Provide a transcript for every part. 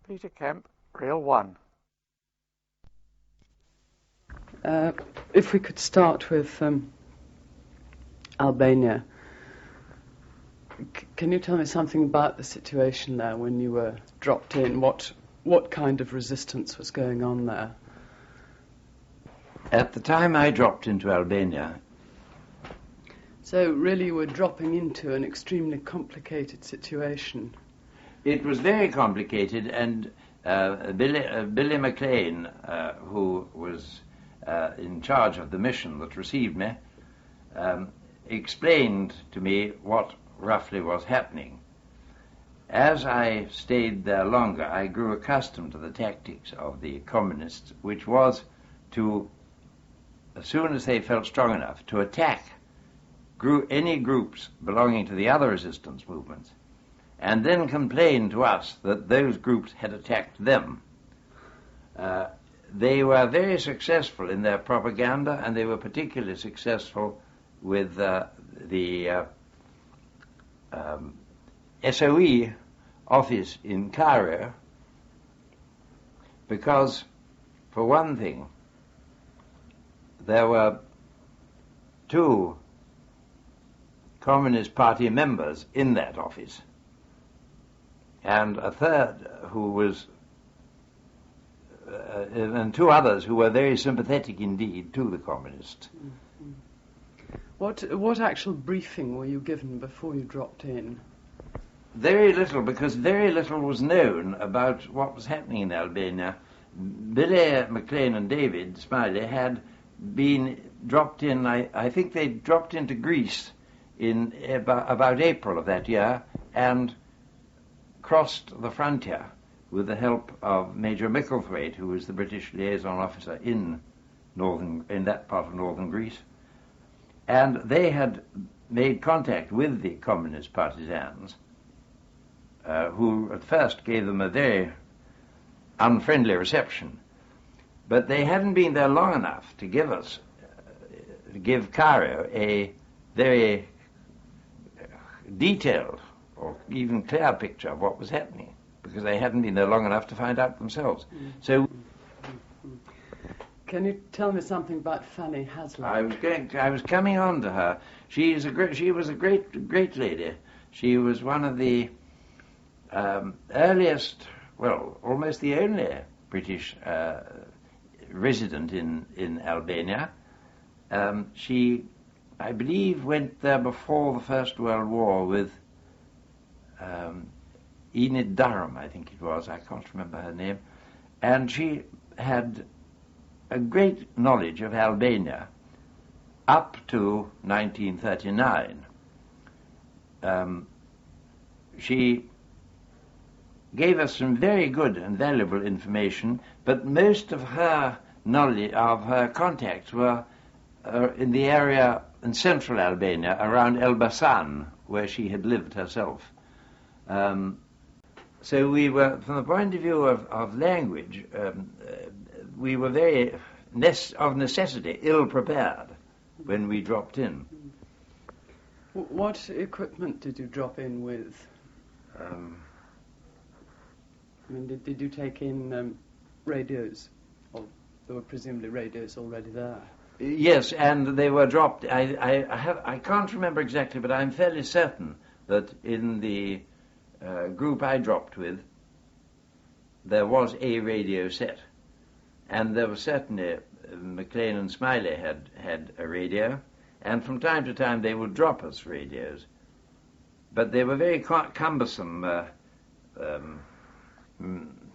Peter Kemp, Reel 1. If we could start with Albania. Can you tell me something about the situation there when you were dropped in? What kind of resistance was going on there? At the time I dropped into Albania... So really you were dropping into an extremely complicated situation. It was very complicated, and Billy McLean, who was in charge of the mission that received me, explained to me what roughly was happening. As I stayed there longer, I grew accustomed to the tactics of the communists, which was to, as soon as they felt strong enough, to attack any groups belonging to the other resistance movements, and then complain to us that those groups had attacked them. They were very successful in their propaganda, and they were particularly successful with the SOE office in Cairo, because, for one thing, there were two Communist Party members in that office, and a third who was, and two others who were very sympathetic indeed to the communists. What actual briefing were you given before you dropped in? Very little, because very little was known about what was happening in Albania. Billy McLean and David Smiley had been dropped in, I think they dropped into Greece in about April of that year, and crossed the frontier with the help of Major Micklethwaite, who was the British liaison officer in that part of northern Greece. And they had made contact with the communist partisans, who at first gave them a very unfriendly reception. But they hadn't been there long enough to give Cairo a very detailed or even clear picture of what was happening, because they hadn't been there long enough to find out themselves. So, can you tell me something about Fanny Haslam? I was coming on to her. She was a great lady. She was one of the earliest, well, almost the only British resident in Albania. She, I believe, went there before the First World War with Enid Durham, I think it was. I can't remember her name. And she had a great knowledge of Albania up to 1939. She gave us some very good and valuable information, but most of her knowledge, of her contacts, were in the area in central Albania, around Elbasan, where she had lived herself. So we were, from the point of view of language, we were very, of necessity, ill-prepared when we dropped in. What equipment did you drop in with? Did you take in radios? Or there were presumably radios already there. Yes, and they were dropped. I can't remember exactly, but I'm fairly certain that in the group I dropped with, there was a radio set, and there was certainly McLean and Smiley had a radio, and from time to time they would drop us radios, but they were very cumbersome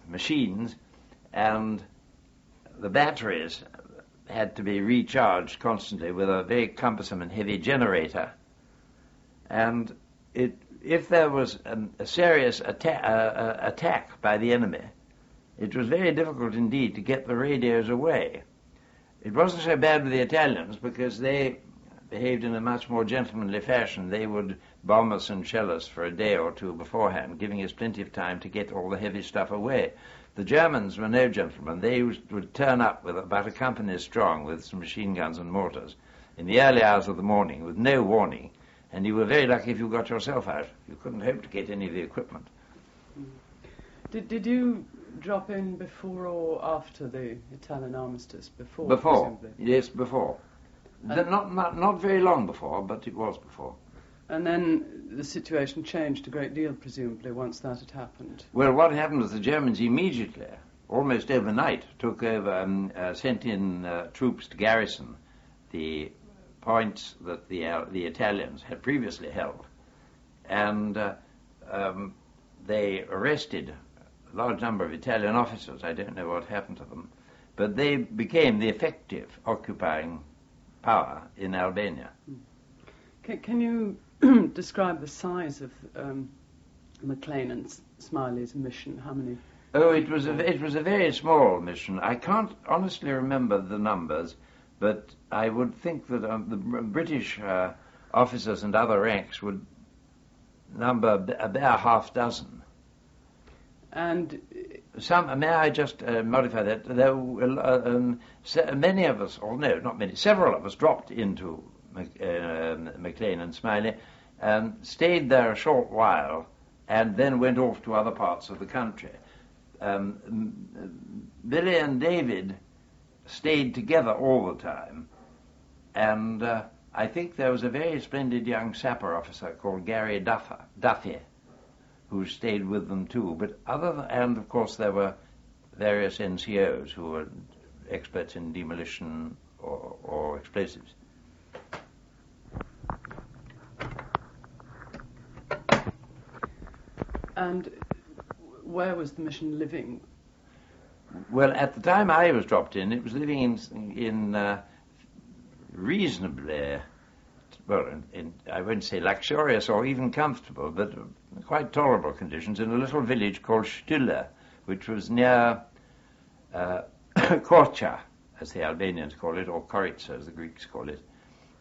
machines, and the batteries had to be recharged constantly with a very cumbersome and heavy generator. And if there was a serious attack by the enemy, it was very difficult indeed to get the radios away. It wasn't so bad with the Italians, because they behaved in a much more gentlemanly fashion. They would bomb us and shell us for a day or two beforehand, giving us plenty of time to get all the heavy stuff away. The Germans were no gentlemen. They would turn up with about a company strong with some machine guns and mortars in the early hours of the morning with no warning, and you were very lucky if you got yourself out. You couldn't hope to get any of the equipment. Did you drop in before or after the Italian armistice? Before. Before, Presumably. yes, before. Not very long before, but it was before. And then the situation changed a great deal, presumably, once that had happened. Well, what happened was the Germans immediately, almost overnight, took over, sent in troops to garrison the points that the Italians had previously held. And they arrested a large number of Italian officers. I don't know what happened to them. But they became the effective occupying power in Albania. Can you describe the size of Maclean and Smiley's mission? How many? Oh, it was a very small mission. I can't honestly remember the numbers, but I would think that the British officers and other ranks would number about half dozen. And may I just modify that? There were, many of us, or no, not many, several of us dropped into Maclean and Smiley, stayed there a short while, and then went off to other parts of the country. Billy and David stayed together all the time, and I think there was a very splendid young sapper officer called Gary Duffy, who stayed with them too. But and of course there were various NCOs who were experts in demolition or explosives. And where was the mission living? Well, at the time I was dropped in, it was living in reasonably, I wouldn't say luxurious or even comfortable, but quite tolerable conditions in a little village called Stülle, which was near Korcha, as the Albanians call it, or Korica, as the Greeks call it,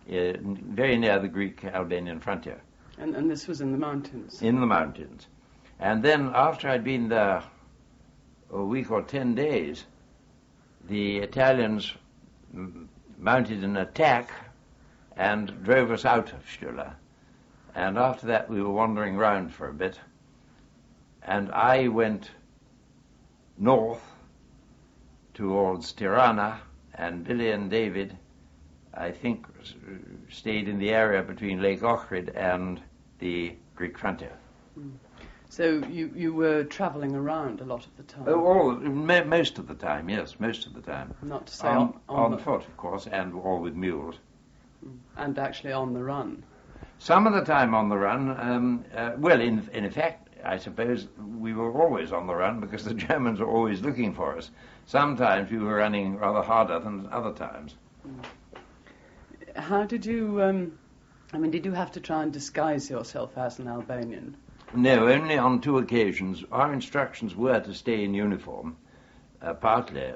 very near the Greek-Albanian frontier. And this was in the mountains? In the mountains. And then after I'd been there a week or 10 days, the Italians mounted an attack and drove us out of Stülle. And after that we were wandering round for a bit, and I went north towards Tirana, and Billy and David, I think, stayed in the area between Lake Ohrid and the Greek frontier. So you were travelling around a lot of the time? Oh, most of the time, yes, most of the time. Not to say on foot, of course, or with mules. And actually on the run? Some of the time on the run. Well, in effect, I suppose we were always on the run because the Germans were always looking for us. Sometimes we were running rather harder than other times. How did you... did you have to try and disguise yourself as an Albanian? No, only on 2 occasions. Our instructions were to stay in uniform, partly.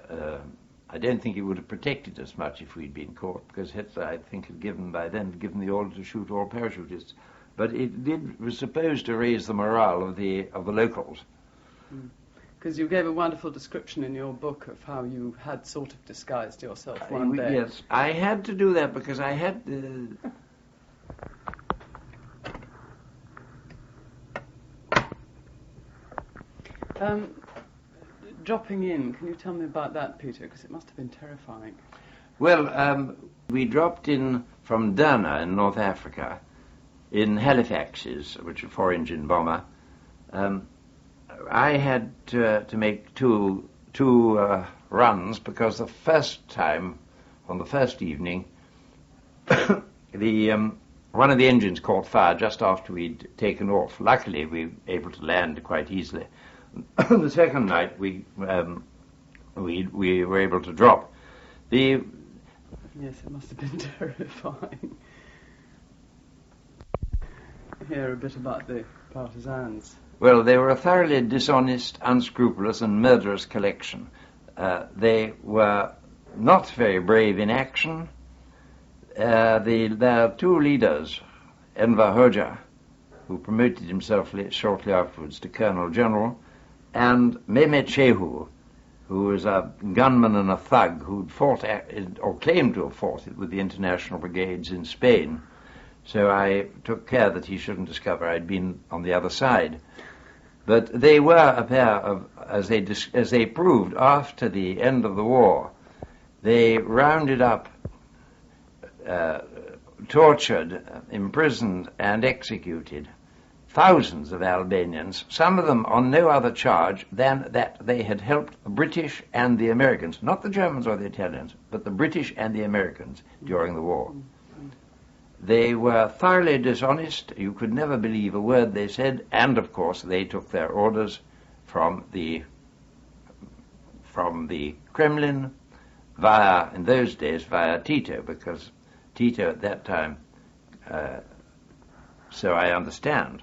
I don't think it would have protected us much if we'd been caught, because Hitler, I think, had given the order to shoot all parachutists. But it was supposed to raise the morale of the locals. Because you gave a wonderful description in your book of how you had sort of disguised yourself one day. Yes, I had to do that because I had... Dropping in, can you tell me about that, Peter? Because it must have been terrifying. Well, we dropped in from Dana in North Africa, in Halifax's, which is a 4-engine bomber. I had to make two runs because the first time, on the first evening, one of the engines caught fire just after we'd taken off. Luckily, we were able to land quite easily. The second night, we were able to drop. Yes, it must have been terrifying. Hear a bit about the partisans. Well, they were a thoroughly dishonest, unscrupulous, and murderous collection. They were not very brave in action. Their 2 leaders, Enver Hoxha, who promoted himself shortly afterwards to Colonel General, and Mehmet Shehu, who was a gunman and a thug who'd fought, or claimed to have fought with the international brigades in Spain. So I took care that he shouldn't discover I'd been on the other side. But they were a pair of, as they proved after the end of the war, they rounded up, tortured, imprisoned, and executed thousands of Albanians, some of them on no other charge than that they had helped the British and the Americans, not the Germans or the Italians, but the British and the Americans during the war. They were thoroughly dishonest. You could never believe a word they said, and of course they took their orders from the Kremlin via, in those days, via Tito, because Tito at that time, so I understand,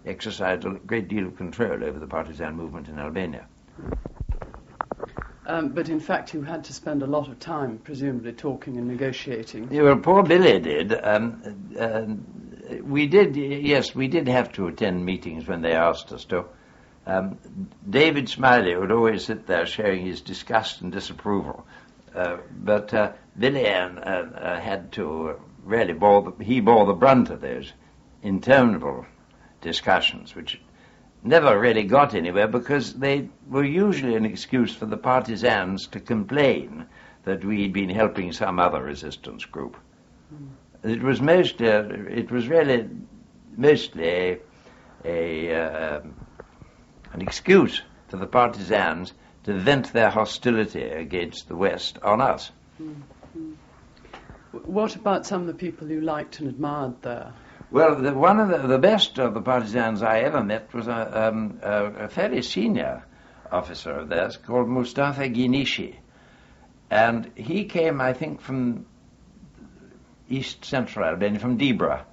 exercised a great deal of control over the partisan movement in Albania. But in fact, you had to spend a lot of time, presumably, talking and negotiating. Yeah, well, poor Billy did. We did have to attend meetings when they asked us to. David Smiley would always sit there showing his disgust and disapproval. But Billy had to really bore the brunt of those interminable discussions, which never really got anywhere because they were usually an excuse for the partisans to complain that we'd been helping some other resistance group. It was really mostly an excuse for the partisans to vent their hostility against the West on us. What about some of the people you liked and admired there? Well, one of the best of the partisans I ever met was a fairly senior officer of theirs called Mustafa Ginishi. And he came, I think, from East Central Albania, from Dibra.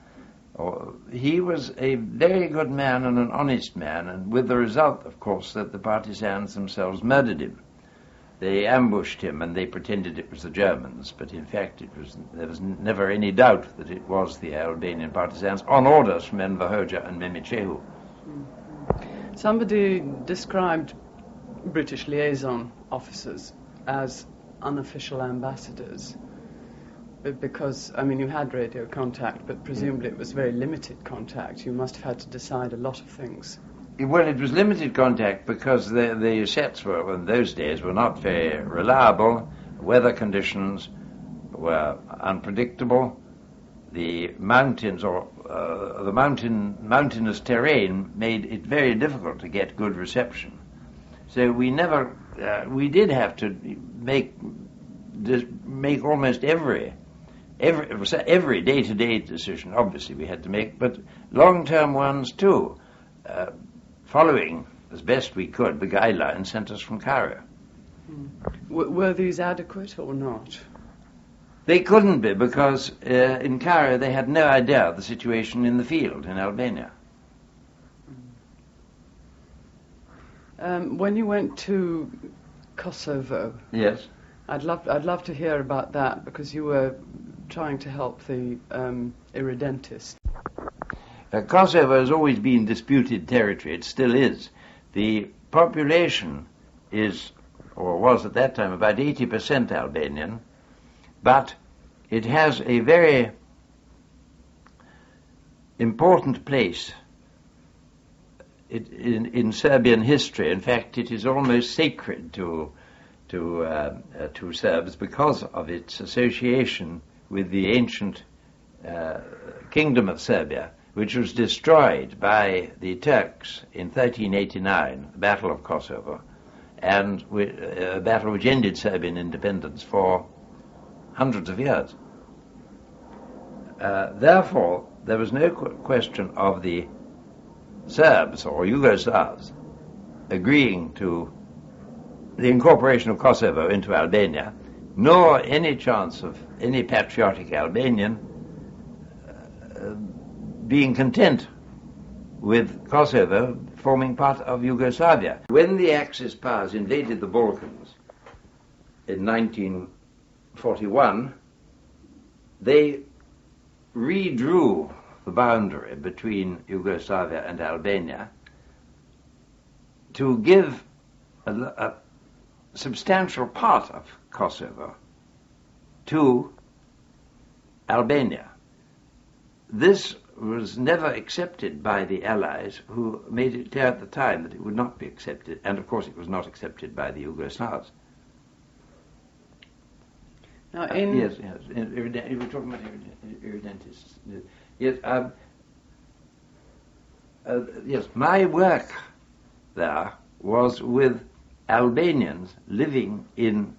He was a very good man and an honest man, and with the result, of course, that the partisans themselves murdered him. They ambushed him and they pretended it was the Germans, but in fact there was never any doubt that it was the Albanian partisans on orders from Enver Hoxha and Memicehu. Somebody described British liaison officers as unofficial ambassadors because, I mean, you had radio contact, but presumably it was very limited contact. You must have had to decide a lot of things. Well, it was limited contact because the sets in those days were not very reliable. Weather conditions were unpredictable. The mountains or the mountainous terrain made it very difficult to get good reception. So we did have to make almost every day-to-day decision. Obviously, we had to make, but long-term ones too. Following, as best we could, the guidelines sent us from Cairo. Were these adequate or not? They couldn't be, because in Cairo they had no idea of the situation in the field in Albania. When you went to Kosovo, yes, I'd love to hear about that, because you were trying to help the irredentists. Kosovo has always been disputed territory. It still is. The population is, or was at that time, about 80% Albanian, but it has a very important place in Serbian history. In fact, it is almost sacred to Serbs because of its association with the ancient Kingdom of Serbia, which was destroyed by the Turks in 1389, the Battle of Kosovo, and a battle which ended Serbian independence for hundreds of years. Therefore, there was no question of the Serbs or Yugoslavs agreeing to the incorporation of Kosovo into Albania, nor any chance of any patriotic Albanian being content with Kosovo forming part of Yugoslavia. When the Axis powers invaded the Balkans in 1941, they redrew the boundary between Yugoslavia and Albania to give a substantial part of Kosovo to Albania. This was never accepted by the Allies, who made it clear at the time that it would not be accepted, and of course it was not accepted by the Yugoslavs. Now, yes, you were talking about irredentists. Yes, yes, my work there was with Albanians living in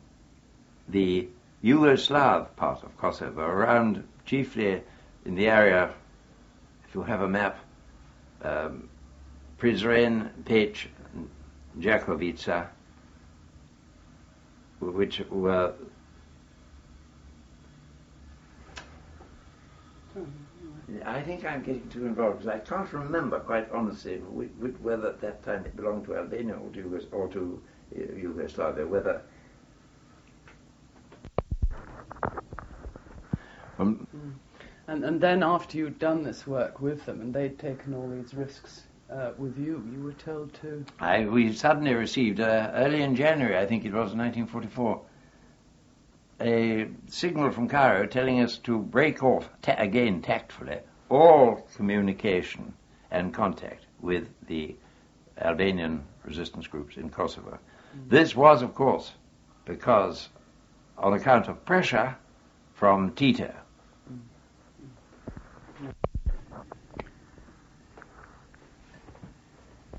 the Yugoslav part of Kosovo, around chiefly in the area, if you have a map, Prizren, Peć, Jakovica, which were I think I'm getting too involved because I can't remember quite honestly whether at that time it belonged to Albania or to Yugoslavia, whether and then after you'd done this work with them and they'd taken all these risks with you were told to... We suddenly received, early in January, I think it was 1944, a signal from Cairo telling us to break off, again tactfully, all communication and contact with the Albanian resistance groups in Kosovo. This was, of course, because on account of pressure from Tito.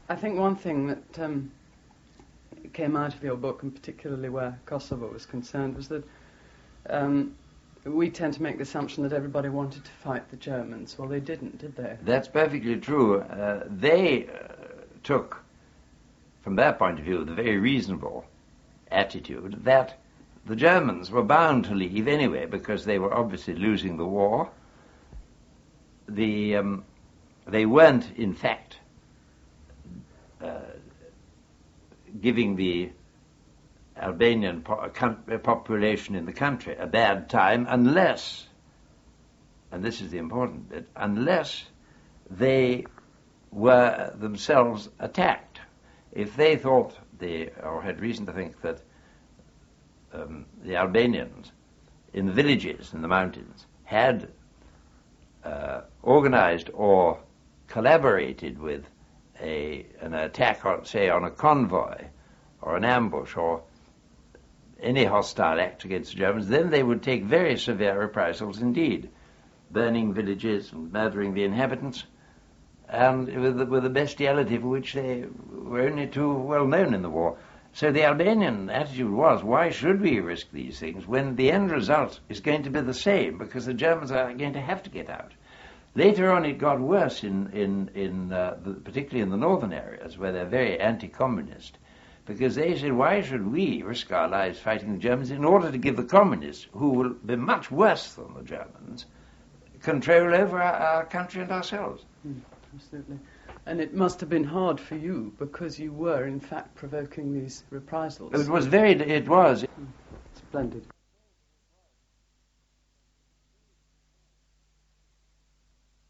I think one thing that came out of your book, and particularly where Kosovo was concerned, was that we tend to make the assumption that everybody wanted to fight the Germans. Well, they didn't, did they? That's perfectly true. They took, from their point of view, the very reasonable attitude that the Germans were bound to leave anyway because they were obviously losing the war. They weren't, in fact, giving the Albanian population in the country a bad time unless, and this is the important bit, unless they were themselves attacked. If they thought, or had reason to think that the Albanians in the villages in the mountains had organized or collaborated with an attack, say, on a convoy or an ambush or any hostile act against the Germans, then they would take very severe reprisals indeed, burning villages and murdering the inhabitants, and with the bestiality for which they were only too well known in the war. So the Albanian attitude was, why should we risk these things when the end result is going to be the same, because the Germans are going to have to get out. Later on it got worse, particularly in the northern areas, where they're very anti-communist, because they said, why should we risk our lives fighting the Germans in order to give the communists, who will be much worse than the Germans, control over our country and ourselves? Absolutely. And it must have been hard for you, because you were, in fact, provoking these reprisals. It was. Splendid.